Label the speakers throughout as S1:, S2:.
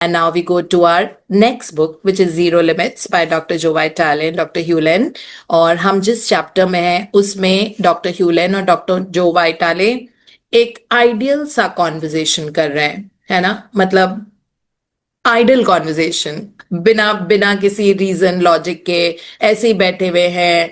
S1: And now we go to our next book, which is Zero Limits by Dr. Joe Vitale and Dr. Hewlett. और हम जिस chapter में हैं उसमें doctor ह्यूलेन और डॉक्टर जो वाइटाले एक आइडियल सा कॉन्वर्जेशन कर रहे हैं, है ना, मतलब आइडल कॉन्वर्जेशन, बिना बिना किसी रीजन लॉजिक के ऐसे ही बैठे हुए हैं,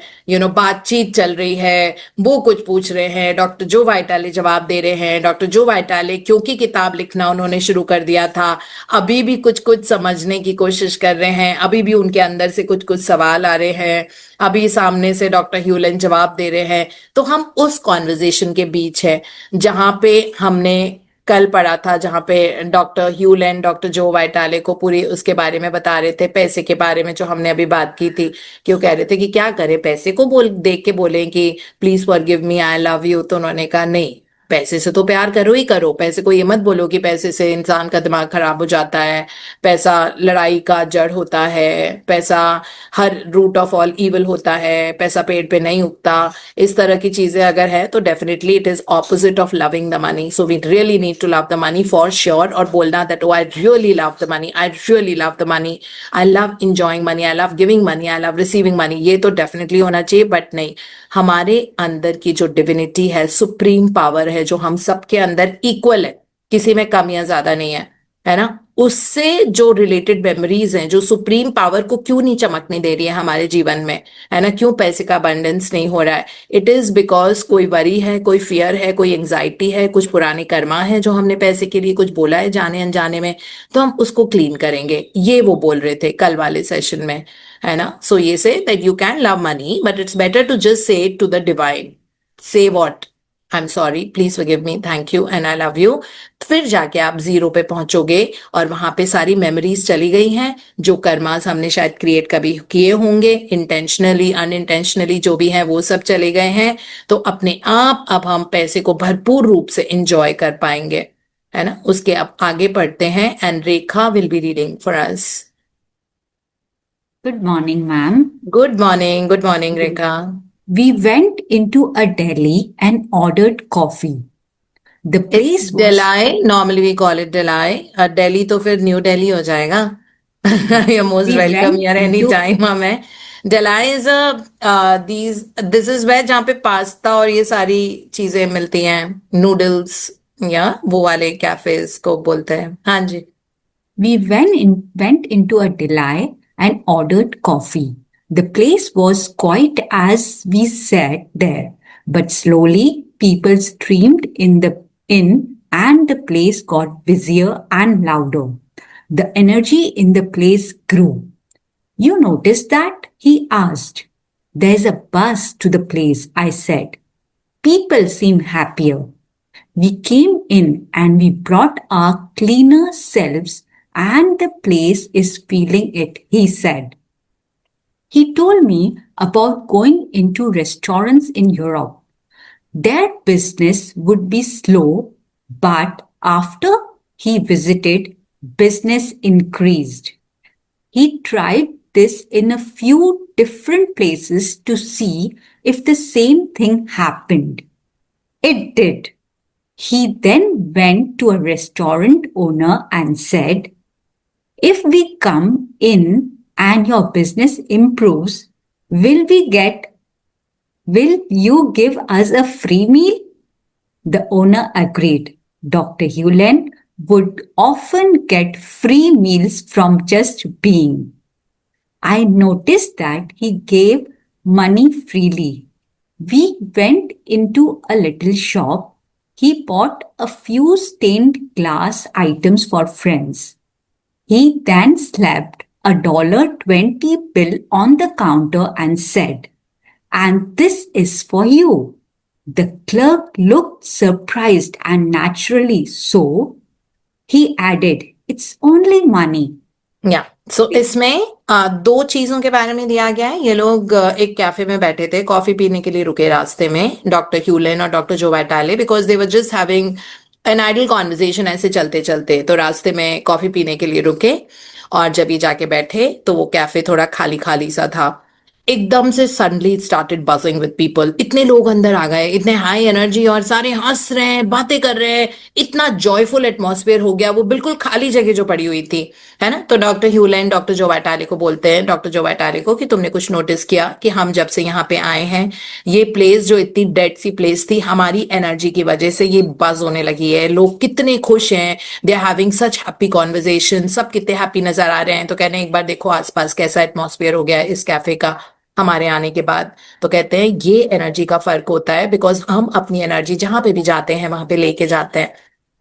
S1: बातचीत चल रही है, वो कुछ पूछ रहे हैं, डॉक्टर जो वाइटाले जवाब दे रहे हैं। डॉक्टर जो वाइटाले क्योंकि किताब लिखना उन्होंने शुरू कर दिया था, अभी भी कुछ कुछ समझने की कोशिश कर रहे हैं, अभी भी उनके अंदर से कुछ कुछ सवाल आ रहे हैं, अभी सामने से डॉक्टर ह्यूलेन जवाब दे रहे हैं। तो हम उस कॉन्वर्जेशन के बीच है जहां पे हमने कल पढ़ा था, जहां पे डॉक्टर ह्यूलेन डॉक्टर जो वाइटाले को पूरी उसके बारे में बता रहे थे, पैसे के बारे में जो हमने अभी बात की थी, कि वो कह रहे थे कि क्या करें, पैसे को देख के बोले कि please forgive me, I love you. तो उन्होंने कहा नहीं, पैसे से तो प्यार करो ही करो, पैसे को ये मत बोलो कि पैसे से इंसान का दिमाग खराब हो जाता है, पैसा लड़ाई का जड़ होता है, पैसा हर रूट ऑफ ऑल इविल होता है, पैसा पेड़ पे नहीं उगता। इस तरह की चीजें अगर है तो definitely it is opposite of loving the money. So we really need to love the money for sure, और बोलना that oh I really love the money, I really love the money, I love enjoying money, I love giving money, I love receiving money, ये तो definitely होना चाहिए। But नहीं, हमारे अंदर की जो डिविनिटी है, सुप्रीम पावर है, जो हम सबके अंदर इक्वल है, किसी में कम या ज्यादा नहीं है ना, उससे जो रिलेटेड मेमोरीज हैं, जो सुप्रीम पावर को क्यों नहीं चमकने दे रही है हमारे जीवन में, है ना, क्यों पैसे का अबंडेंस नहीं हो रहा है, इट इज बिकॉज कोई वरी है, कोई फियर है, कोई एंजाइटी है, कुछ पुराने कर्मा है जो हमने पैसे के लिए कुछ बोला है जाने अनजाने में, तो हम उसको क्लीन करेंगे। ये वो बोल रहे थे कल वाले सेशन में, है ना। सो ये say that you can love money but it's better to just say it to the divine, say what, I am sorry, please forgive me, thank you and I love you. फिर जाके आप zero पे पहुंचोगे और वहां पे सारी memories चली गई हैं, जो कर्मास हमने शायद क्रिएट कभी किए होंगे, इंटेंशनली अनइंटेंशनली जो भी है वो सब चले गए हैं। तो अपने आप अब हम पैसे को भरपूर रूप से इंजॉय कर पाएंगे, है ना। उसके अब आगे पढ़ते हैं and Rekha will be reading for us.
S2: Good morning, ma'am.
S1: Good morning Rekha.
S2: We went into a deli and ordered coffee. The place
S1: It's Delhi. Normally we call it Delhi. Delhi तो फिर new Delhi हो जाएगा। You're most
S2: We
S1: welcome
S2: went
S1: here
S2: into-
S1: anytime हमें। Delhi is this is where जहाँ पे pasta और ये सारी चीजें मिलती हैं, नूडल्स या वो वाले कैफेज को बोलते हैं। हाँ जी।
S2: We went into a deli and ordered coffee. The place was quiet as we sat there, but slowly people streamed in and the place got busier and louder. The energy in the place grew. You noticed that? He asked. There's a buzz to the place, I said. People seem happier. We came in and we brought our cleaner selves, and the place is feeling it, he said. He told me about going into restaurants in Europe. Their business would be slow, but after he visited, business increased. He tried this in a few different places to see if the same thing happened. It did. He then went to a restaurant owner and said, if we come in and your business improves, will you give us a free meal? The owner agreed. Dr. Hewlett would often get free meals from just being. I noticed that he gave money freely. We went into a little shop. He bought a few stained glass items for friends. He then slapped a $20 bill on the counter and said, and this is for you. The clerk looked surprised and naturally so. He added, it's only money.
S1: या सो इसमें दो चीजों के बारे में दिया गया है। ये लोग एक कैफे में बैठे थे, कॉफी पीने के लिए रुके रास्ते में, डॉक्टर ह्यूलेन और डॉक्टर जो वाइटाले, because they were just having an idle conversation. ऐसे चलते चलते तो रास्ते में कॉफी पीने के लिए रुके, और जब ये जाके बैठे तो वो कैफे थोड़ा खाली खाली सा था। एकदम से suddenly it started buzzing with people, इतने लोग अंदर आ गए, इतने हाई एनर्जी, और सारे हंस रहे हैं, बातें कर रहे हैं, इतना जॉयफुल एटमॉस्फेयर हो गया, वो बिल्कुल खाली जगह जो पड़ी हुई थी, है ना। तो डॉक्टर ह्यूलेन डॉक्टर जो वाइटाले को बोलते हैं, डॉक्टर जो वाइटाले को, कि तुमने कुछ नोटिस किया कि हम जब से यहाँ पे आए हैं, ये प्लेस जो इतनी डेड सी प्लेस थी, हमारी एनर्जी की वजह से ये बज होने लगी है, लोग कितने खुश हैं, they are having such happy conversation, सब कितने हैप्पी नजर आ रहे हैं। तो कहने एक बार देखो आसपास कैसा एटमॉस्फेयर हो गया है इस कैफे का हमारे आने के बाद। तो कहते हैं ये एनर्जी का फर्क होता है, बिकॉज हम अपनी एनर्जी जहां पे भी जाते हैं वहां पे लेके जाते हैं,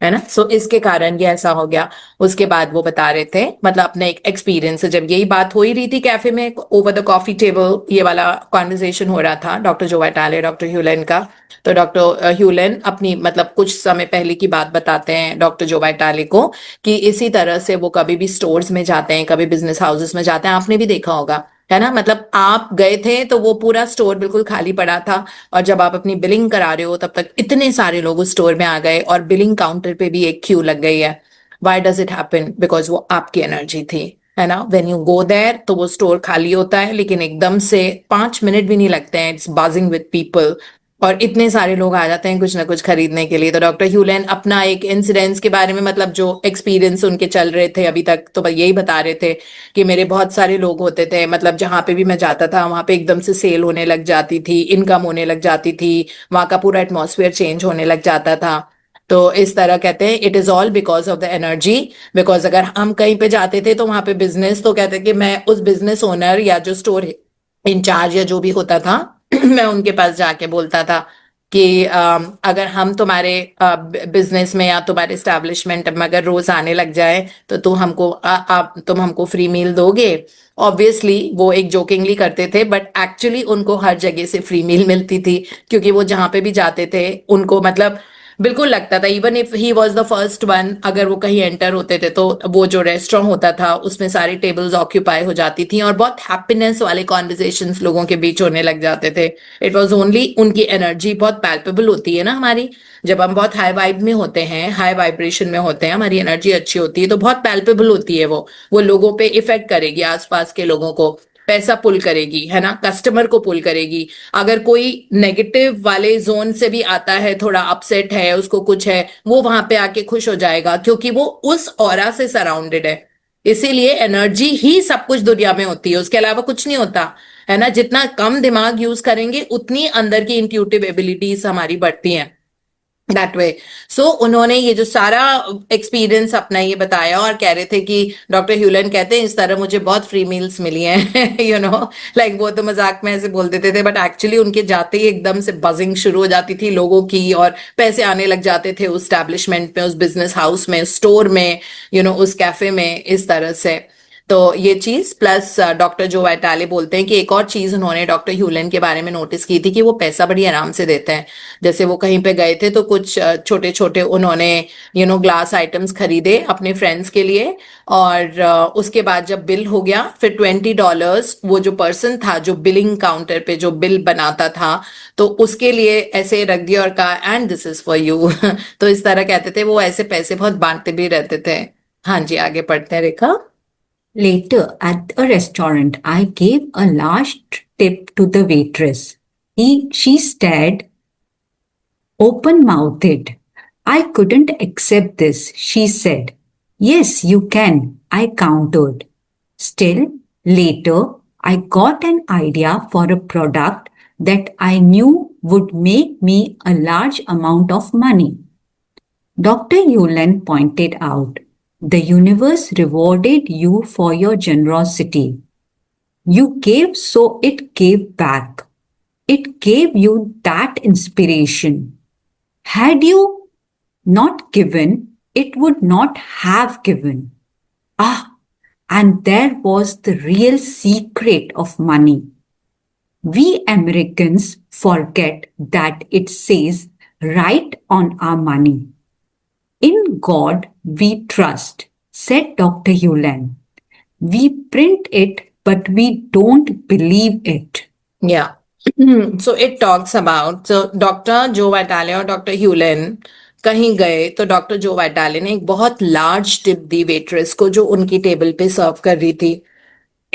S1: है ना। सो इसके कारण ये ऐसा हो गया। उसके बाद वो बता रहे थे, मतलब अपना एक एक्सपीरियंस, जब यही बात हो ही रही थी कैफे में ओवर द कॉफी टेबल, ये वाला कॉन्वर्सेशन हो रहा था डॉक्टर जो वाइटाले डॉक्टर ह्यूलेन का। तो डॉक्टर ह्यूलेन अपनी मतलब कुछ समय पहले की बात बताते हैं डॉक्टर जो वाइटाले को, कि इसी तरह से वो कभी भी स्टोर्स में जाते हैं, कभी बिजनेस हाउसेस में जाते हैं, आपने भी देखा होगा, है ना। मतलब आप गए थे तो वो पूरा स्टोर बिल्कुल खाली पड़ा था, और जब आप अपनी बिलिंग करा रहे हो तब तक इतने सारे लोग उस स्टोर में आ गए, और बिलिंग काउंटर पे भी एक क्यू लग गई है। Why does it happen? Because वो आपकी एनर्जी थी, है ना। व्हेन यू गो देयर तो वो स्टोर खाली होता है, लेकिन एकदम से 5 मिनट भी नहीं लगते हैं, इट्स बाजिंग विद पीपल, और इतने सारे लोग आ जाते हैं कुछ ना कुछ खरीदने के लिए। तो डॉक्टर ह्यूलेन अपना एक इंसिडेंस के बारे में, मतलब जो एक्सपीरियंस उनके चल रहे थे अभी तक, तो यही बता रहे थे कि मेरे बहुत सारे लोग होते थे, मतलब जहां पे भी मैं जाता था वहां पे एकदम से सेल होने लग जाती थी, इनकम होने लग जाती थी, वहां का पूरा एटमॉस्फेयर चेंज होने लग जाता था। तो इस तरह कहते हैं it is all because of the energy. Because अगर हम कहीं पे जाते थे तो वहां पे बिजनेस, तो कहते कि मैं उस बिजनेस ओनर या जो स्टोर इंचार्ज या जो भी होता था मैं उनके पास जाके बोलता था कि अगर हम तुम्हारे बिजनेस में या तुम्हारे एस्टेब्लिशमेंट में अगर रोज आने लग जाए तो तुम हमको फ्री मील दोगे। ऑब्वियसली वो एक जोकिंगली करते थे, बट एक्चुअली उनको हर जगह से फ्री मील मिलती थी, क्योंकि वो जहां पे भी जाते थे उनको मतलब बिल्कुल लगता था, even if he was the first one, अगर वो कहीं एंटर होते थे तो वो जो रेस्टोरेंट होता था उसमें सारी टेबल्स ऑक्यूपाई हो जाती थी, और बहुत हैप्पीनेस वाले कॉन्वर्जेशंस लोगों के बीच होने लग जाते थे। इट वॉज ओनली उनकी एनर्जी बहुत पैल्पेबल होती है ना हमारी, जब हम बहुत हाई वाइब में होते हैं, हाई वाइब्रेशन में होते हैं, हमारी एनर्जी अच्छी होती है तो बहुत पैल्पेबल होती है वो लोगों पे इफेक्ट करेगी, आसपास के लोगों को पैसा पुल करेगी, है ना, कस्टमर को पुल करेगी। अगर कोई नेगेटिव वाले जोन से भी आता है, थोड़ा अपसेट है, उसको कुछ है, वो वहां पे आके खुश हो जाएगा, क्योंकि वो उस ऑरा से सराउंडेड है। इसीलिए एनर्जी ही सब कुछ दुनिया में होती है, उसके अलावा कुछ नहीं होता, है ना। जितना कम दिमाग यूज करेंगे उतनी अंदर की इंट्यूटिव एबिलिटीज हमारी बढ़ती हैं, दैट वे। सो उन्होंने ये जो सारा एक्सपीरियंस अपना ये बताया, और कह रहे थे कि डॉक्टर ह्यूलन कहते हैं इस तरह मुझे बहुत फ्री मील्स मिली हैं यू नो, लाइक वो तो मजाक में ऐसे बोल देते थे, बट एक्चुअली उनके जाते ही एकदम से बजिंग शुरू हो जाती थी लोगों की, और पैसे आने लग जाते थे उस स्टैब्लिशमेंट में, उस बिजनेस हाउस में, स्टोर में, उस कैफे में, इस तरह से। तो ये चीज प्लस डॉक्टर जो वाइटाले बोलते हैं कि एक और चीज उन्होंने डॉक्टर ह्यूलन के बारे में नोटिस की थी, कि वो पैसा बड़ी आराम से देते हैं। जैसे वो कहीं पे गए थे तो कुछ छोटे छोटे उन्होंने ग्लास आइटम्स खरीदे अपने फ्रेंड्स के लिए, और उसके बाद जब बिल हो गया फिर $20 वो जो पर्सन था जो बिलिंग काउंटर पे जो बिल बनाता था, तो उसके लिए ऐसे रख दिया और कहा and this is for you तो इस तरह कहते थे, वो ऐसे पैसे बहुत बांटते भी रहते थे। हाँ जी, आगे पढ़ते हैं रेखा।
S2: Later, at a restaurant, I gave a large tip to the waitress. She stared open mouthed. I couldn't accept this, she said. Yes, you can, I countered. Still, later, I got an idea for a product that I knew would make me a large amount of money. Dr. Yulan pointed out, the universe rewarded you for your generosity. You gave, so it gave back. It gave you that inspiration. Had you not given, it would not have given. Ah, and there was the real secret of money. We Americans forget that it says right on our money. In God we trust, said Dr. Yulan. We print it, but we don't believe it.
S1: Yeah. So it talks about, so doctor जो वाइटाले और doctor ह्यूलेन कहीं गए तो doctor जो Vitale ने एक बहुत large tip दी waitress को जो उनकी टेबल पे सर्व कर रही थी।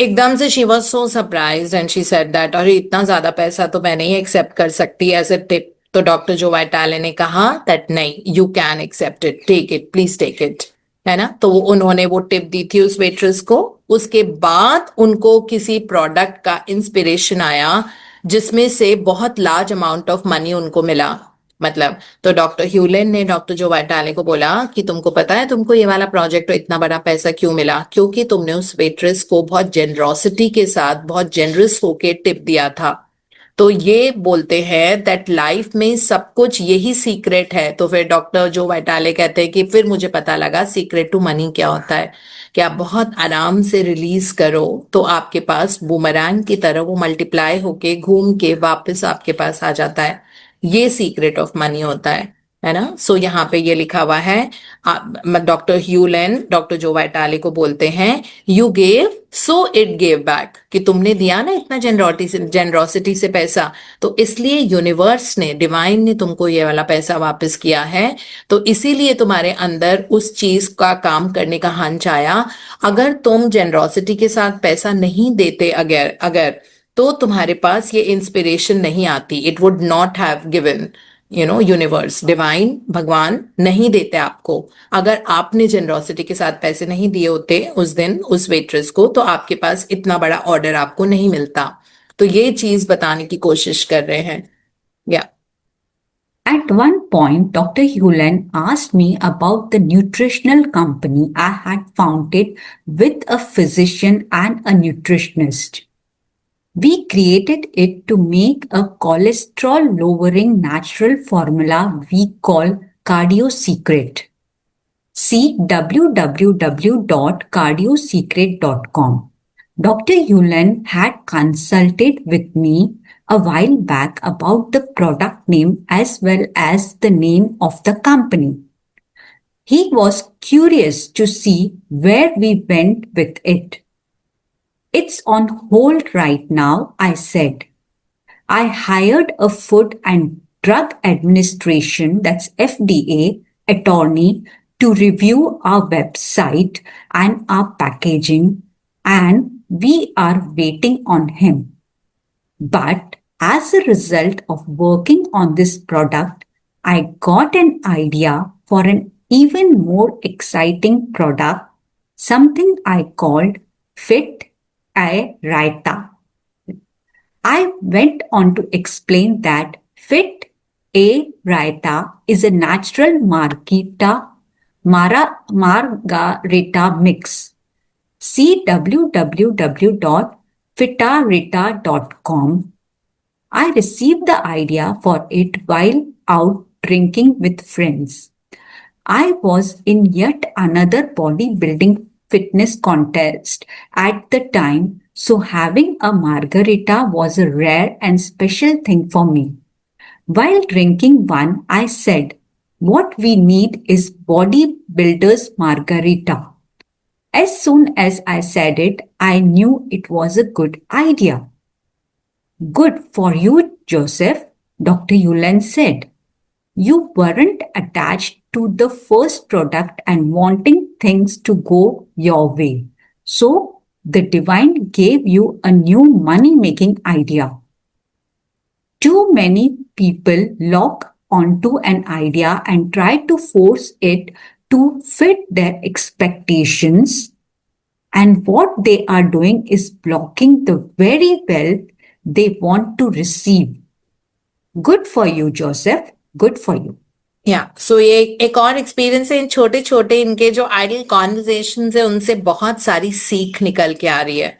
S1: एकदम से she was so surprised and she said that, अरे इतना ज्यादा पैसा तो मैं नहीं एक्सेप्ट कर सकती एज अ टिप। तो डॉक्टर जो वाइटाले ने कहा दैट नहीं, you can accept it, take it, please take it, है ना। तो उन्होंने वो टिप दी थी उस वेट्रेस को। उसके बाद उनको किसी प्रोडक्ट का इंस्पिरेशन आया जिसमें से बहुत लार्ज अमाउंट ऑफ मनी उनको मिला। मतलब, तो डॉक्टर ह्यूलेन ने डॉक्टर जो वाइटाले को बोला कि तुमको पता है तुमको ये वाला प्रोजेक्ट और इतना बड़ा पैसा क्यों मिला? क्योंकि तुमने उस वेट्रेस को बहुत जेनरोसिटी के साथ, बहुत जेनरस होके टिप दिया था। तो ये बोलते हैं दैट लाइफ में सब कुछ यही सीक्रेट है। तो फिर डॉक्टर जो वाइटाले कहते हैं कि फिर मुझे पता लगा सीक्रेट टू मनी क्या होता है, कि आप बहुत आराम से रिलीज करो तो आपके पास बूमरैंग की तरह वो मल्टीप्लाई होके घूम के वापस आपके पास आ जाता है। ये सीक्रेट ऑफ मनी होता है ना। सो यहाँ पे ये लिखा हुआ है, डॉक्टर ह्यूलेन डॉक्टर जो वाइटाले को बोलते हैं, you gave so it gave back, कि तुमने दिया ना इतना जेनरोसिटी से पैसा, तो इसलिए यूनिवर्स ने, डिवाइन ने तुमको ये वाला पैसा वापस किया है। तो इसीलिए तुम्हारे अंदर उस चीज का काम करने का हंच आया। अगर तुम जेनरोसिटी के साथ पैसा नहीं देते, अगर अगर तो तुम्हारे पास ये इंस्पिरेशन नहीं आती, it would not have given, universe, divine, भगवान नहीं देते आपको। अगर आपने जेनरोसिटी के साथ पैसे नहीं दिए होते उस दिन उस वेट्रेस को, तो आपके पास इतना बड़ा ऑर्डर आपको नहीं मिलता। तो ये चीज बताने की कोशिश कर रहे हैं। या
S2: At one point, Dr. Hewlin asked me about the nutritional company I had founded with a physician and a nutritionist. We created it to make a cholesterol lowering natural formula we call Cardio Secret. See www.cardiosecret.com. Dr. Hewlin had consulted with me a while back about the product name as well as the name of the company. He was curious to see where we went with it. It's on hold right now, I said. I hired a Food and Drug Administration, that's FDA, attorney to review our website and our packaging, and we are waiting on him. But as a result of working on this product, I got an idea for an even more exciting product, something I called Fit a Raita. I went on to explain that Fit a Raita is a natural margarita mix. See www.fitarita.com. I received the idea for it while out drinking with friends. I was in yet another bodybuilding fitness contest at the time, so having a margarita was a rare and special thing for me. While drinking one, I said, "What we need is bodybuilder's margarita." As soon as I said it, I knew it was a good idea. Good for you, Joseph, Dr. Yulan said. You weren't attached to the first product and wanting things to go your way. So the divine gave you a new money making idea. Too many people lock onto an idea and try to force it to fit their expectations. And what they are doing is blocking the very wealth they want to receive. Good for you, Joseph. Good for you.
S1: सो ये एक और experience है। इन छोटे छोटे इनके जो idol conversation है उनसे बहुत सारी सीख निकल के आ रही है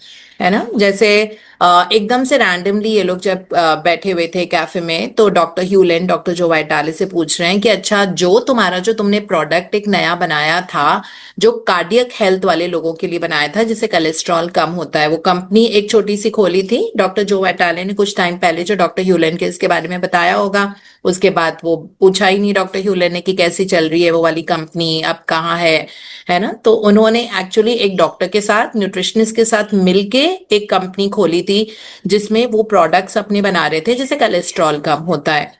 S1: ना। जैसे एकदम से रैंडमली ये लोग जब बैठे हुए थे कैफे में, तो डॉक्टर ह्यूलेन डॉक्टर जो वाइटाले से पूछ रहे हैं कि अच्छा, जो तुमने प्रोडक्ट एक नया बनाया था, जो कार्डियक हेल्थ वाले लोगों के लिए बनाया था जिससे कोलेस्ट्रॉल कम होता है, वो कंपनी एक छोटी सी खोली थी डॉक्टर जो वाइटाले ने कुछ टाइम पहले, जो डॉक्टर ह्यूलेन के इसके बारे में बताया होगा। उसके बाद वो पूछा ही नहीं डॉक्टर ह्यूलेन ने कि कैसी चल रही है वो वाली कंपनी, अब कहाँ है ना। तो उन्होंने एक्चुअली एक डॉक्टर के साथ, न्यूट्रिशनिस्ट के साथ मिलके एक कंपनी खोली थी जिसमें वो प्रोडक्ट्स अपने बना रहे थे जिससे कोलेस्ट्रॉल कम होता है।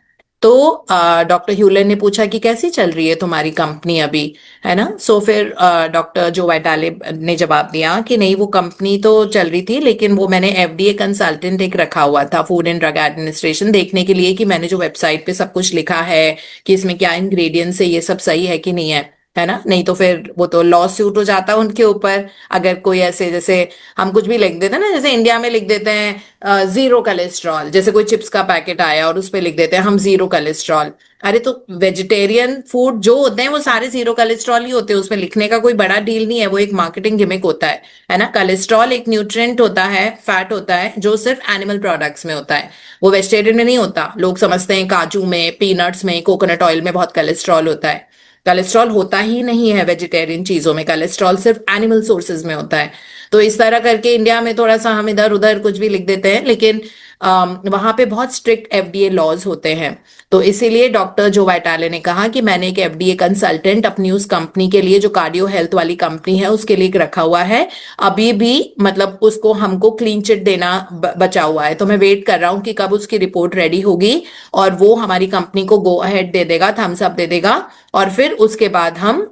S1: तो डॉक्टर ह्यूलन ने पूछा कि कैसी चल रही है तुम्हारी कंपनी अभी, है ना। सो फिर डॉक्टर जो वाइटाले ने जवाब दिया कि नहीं, वो कंपनी तो चल रही थी, लेकिन वो मैंने एफडीए कंसल्टेंट एक रखा हुआ था, फूड एंड ड्रग एडमिनिस्ट्रेशन, देखने के लिए कि मैंने जो वेबसाइट पे सब कुछ लिखा है कि इसमें क्या इंग्रेडिएंट्स है, ये सब सही है कि नहीं है ना। नहीं तो फिर वो तो लॉ सूट हो जाता उनके ऊपर, अगर कोई ऐसे, जैसे हम कुछ भी लिख देते हैं ना, जैसे इंडिया में लिख देते हैं जीरो कोलेस्ट्रॉल, जैसे कोई चिप्स का पैकेट आया और उस पे लिख देते हैं हम जीरो कोलेस्ट्रॉल। अरे तो वेजिटेरियन फूड जो होते हैं वो सारे जीरो कोलेस्ट्रॉल ही होते हैं, उसमें लिखने का कोई बड़ा डील नहीं है, वो एक मार्केटिंग गिमिक होता है ना। कोलेस्ट्रॉल एक न्यूट्रिएंट होता है, फैट होता है, जो सिर्फ एनिमल प्रोडक्ट्स में होता है, वो वेजिटेरियन में नहीं होता। लोग समझते हैं काजू में, पीनट्स में, कोकोनट ऑयल में बहुत कोलेस्ट्रॉल होता है। कोलेस्ट्रॉल होता ही नहीं है वेजिटेरियन चीजों में, कोलेस्ट्रॉल सिर्फ एनिमल सोर्सेज में होता है। तो इस तरह करके इंडिया में थोड़ा सा हम इधर उधर कुछ भी लिख देते हैं, लेकिन वहां पे बहुत स्ट्रिक्ट एफडीए लॉज होते हैं। तो इसीलिए डॉक्टर जो वाइटाले ने कहा कि मैंने एक एफडीए कंसल्टेंट अपनी उस कंपनी के लिए, जो कार्डियो हेल्थ वाली कंपनी है, उसके लिए रखा हुआ है। अभी भी मतलब उसको हमको क्लीन चिट देना बचा हुआ है, तो मैं वेट कर रहा हूँ कि कब उसकी रिपोर्ट रेडी होगी और वो हमारी कंपनी को गो अहेड दे देगा, थम्स अप दे देगा, और फिर उसके बाद हम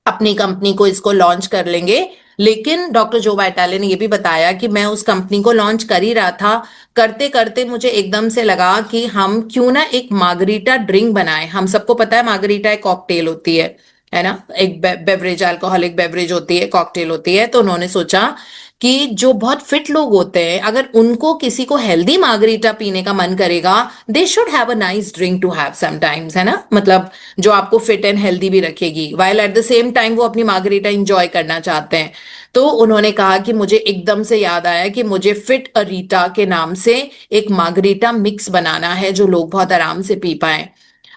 S1: अपनी कंपनी को इसको लॉन्च कर लेंगे। लेकिन डॉक्टर जो वाइटाले ने ये भी बताया कि मैं उस कंपनी को लॉन्च कर ही रहा था, करते करते मुझे एकदम से लगा कि हम क्यों ना एक मार्गरीटा ड्रिंक बनाए। हम सबको पता है मार्गरीटा एक कॉकटेल होती है ना, एक बेवरेज, अल्कोहलिक बेवरेज होती है, कॉकटेल होती है। तो उन्होंने सोचा कि जो बहुत फिट लोग होते हैं, अगर उनको किसी को हेल्दी मार्गरीटा पीने का मन करेगा, they should have a nice drink to have sometimes, है ना। मतलब जो आपको फिट एंड हेल्दी भी रखेगी, while at the same time वो अपनी मार्गरीटा इंजॉय करना चाहते हैं। तो उन्होंने कहा कि मुझे एकदम से याद आया कि मुझे फिट अरीटा के नाम से एक मार्गरीटा मिक्स बनाना है जो लोग बहुत आराम से पी पाए।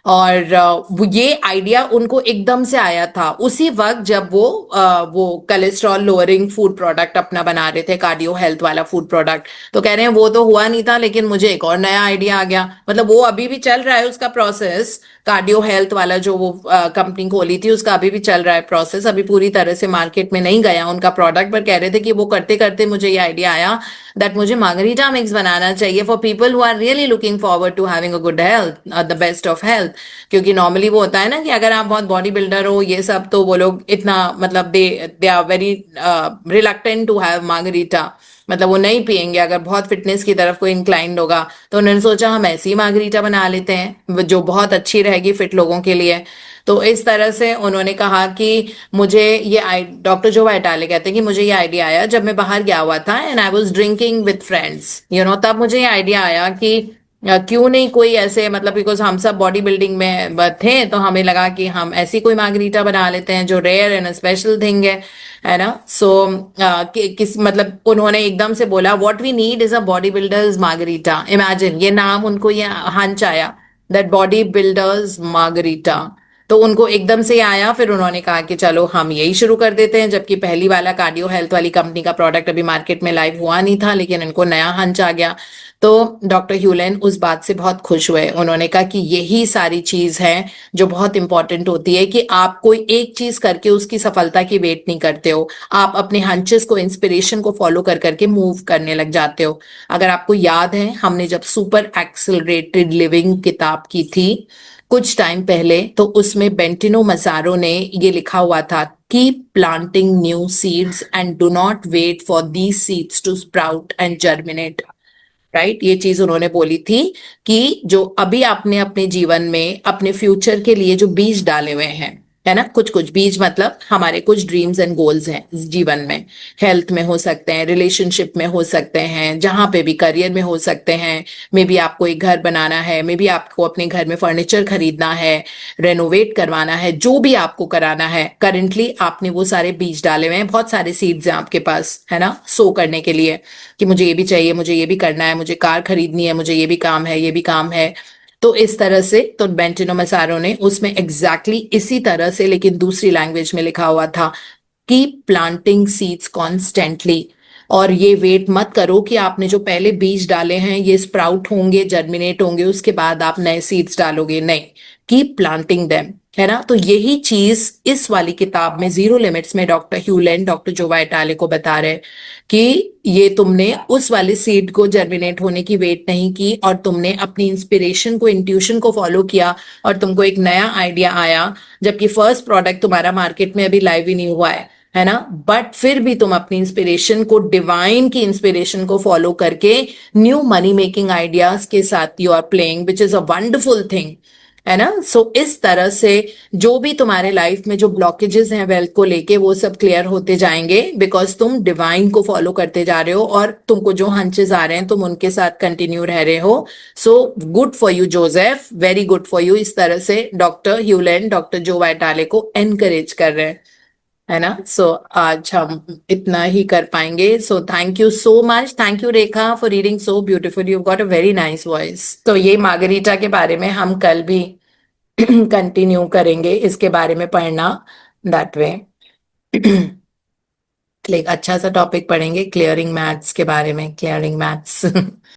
S1: और ये आइडिया उनको एकदम से आया था उसी वक्त जब वो कोलेस्ट्रॉल लोअरिंग फूड प्रोडक्ट अपना बना रहे थे, कार्डियो हेल्थ वाला फूड प्रोडक्ट। तो कह रहे हैं वो तो हुआ नहीं था, लेकिन मुझे एक और नया आइडिया आ गया। मतलब वो अभी भी चल रहा है उसका प्रोसेस, कार्डियो हेल्थ वाला जो वो कंपनी खोली थी उसका अभी भी चल रहा है प्रोसेस, अभी पूरी तरह से मार्केट में नहीं गया उनका प्रोडक्ट। पर कह रहे थे कि वो करते करते मुझे ये आइडिया आया दैट मुझे मार्गरीटा मिक्स बनाना चाहिए for people who are really looking forward to having a good health, the best of health. क्योंकि नॉर्मली वो होता है ना कि अगर आप बहुत बॉडी बिल्डर हो ये सब, तो वो लोग इतना मतलब they are very reluctant to have margarita, मतलब वो नहीं पियेंगे अगर बहुत फिटनेस की तरफ कोई इंक्लाइंड होगा। तो उन्होंने सोचा हम ऐसी मार्गरीटा बना लेते हैं जो बहुत अच्छी रहेगी फिट लोगों के लिए। तो इस तरह से उन्होंने कहा कि मुझे ये डॉक्टर जो वाइटाले कहते हैं कि मुझे ये आइडिया आया जब मैं बाहर गया हुआ था and I was drinking with friends, तब मुझे ये आइडिया आया कि क्यों नहीं कोई ऐसे, मतलब बिकॉज हम सब बॉडी बिल्डिंग में थे, तो हमें लगा कि हम ऐसी कोई मार्गरीटा बना लेते हैं जो रेयर एंड स्पेशल थिंग है ना। सो किस मतलब उन्होंने एकदम से बोला what we need is a body builders margarita. Imagine, ये नाम उनको ये हंच आया, दैट बॉडी बिल्डर्स मार्गरीटा। तो उनको एकदम से आया, फिर उन्होंने कहा कि चलो हम यही शुरू कर देते हैं, जबकि पहली वाला कार्डियो हेल्थ वाली कंपनी का प्रोडक्ट अभी मार्केट में लाइव हुआ नहीं था, लेकिन इनको नया हंच आ गया। तो डॉक्टर ह्यूलेन उस बात से बहुत खुश हुए। उन्होंने कहा कि यही सारी चीज है जो बहुत इंपॉर्टेंट होती है, कि आप कोई एक चीज करके उसकी सफलता की वेट नहीं करते हो, आप अपने हंचेस को, इंस्पिरेशन को फॉलो कर करके मूव करने लग जाते हो। अगर आपको याद है, हमने जब सुपर एक्सेलरेटेड लिविंग किताब की थी कुछ टाइम पहले, तो उसमें बेंटिनो मसारो ने ये लिखा हुआ था, keep planting new seeds and do not wait for these seeds to sprout and germinate. Right, ये चीज उन्होंने बोली थी कि जो अभी आपने अपने जीवन में अपने फ्यूचर के लिए जो बीज डाले हुए हैं, है ना, कुछ कुछ बीज, मतलब हमारे कुछ ड्रीम्स एंड गोल्स हैं इस जीवन में, हेल्थ में हो सकते हैं, रिलेशनशिप में हो सकते हैं, जहां पे भी, करियर में हो सकते हैं। मे बी आपको एक घर बनाना है, मे बी आपको अपने घर में फर्नीचर खरीदना है, रेनोवेट करवाना है, जो भी आपको कराना है, करेंटली आपने वो सारे बीज डाले हुए हैं, बहुत सारे सीड्स हैं आपके पास, है ना, सो करने के लिए, कि मुझे ये भी चाहिए, मुझे ये भी करना है, मुझे कार खरीदनी है, मुझे ये भी काम है, ये भी काम है। तो इस तरह से, तो बेंटिनो मसारो ने उसमें एग्जैक्टली इसी तरह से, लेकिन दूसरी लैंग्वेज में लिखा हुआ था, कीप प्लांटिंग सीड्स कॉन्स्टेंटली। और ये वेट मत करो कि आपने जो पहले बीज डाले हैं ये स्प्राउट होंगे, जर्मिनेट होंगे, उसके बाद आप नए सीड्स डालोगे, नहीं। कीप प्लांटिंग देम, है ना। तो यही चीज इस वाली किताब में जीरो लिमिट्स में डॉक्टर ह्यूलेन डॉक्टर जो वाइटाले को बता रहे कि ये तुमने उस वाले सीड को जर्मिनेट होने की वेट नहीं की और तुमने अपनी इंस्पिरेशन को, इंट्यूशन को फॉलो किया और तुमको एक नया आइडिया आया, जबकि फर्स्ट प्रोडक्ट तुम्हारा मार्केट में अभी लाइव ही नहीं हुआ है ना। बट फिर भी तुम अपनी इंस्पिरेशन को, डिवाइन की इंस्पिरेशन को फॉलो करके न्यू मनी मेकिंग आइडियाज के साथ you are playing, which is a wonderful thing, है ना। सो इस तरह से जो भी तुम्हारे लाइफ में जो ब्लॉकेजेस हैं वेल्थ को लेके, वो सब क्लियर होते जाएंगे, बिकॉज तुम डिवाइन को फॉलो करते जा रहे हो और तुमको जो हंचेस आ रहे हैं तुम उनके साथ कंटिन्यू रह रहे हो। So good for you Joseph, very good for you. इस तरह से डॉक्टर ह्यूलेन डॉक्टर जो वाइटाले को एनकरेज कर रहे हैं, है ना। सो आज हम इतना ही कर पाएंगे। So thank you so much, thank you Rekha for reading so beautiful, you got a very nice voice. तो ये मार्गरीटा के बारे में हम कल भी कंटिन्यू करेंगे, इसके बारे में पढ़ना दैट वे। एक अच्छा सा टॉपिक पढ़ेंगे क्लियरिंग मैथ्स के बारे में, क्लियरिंग मैथ्स।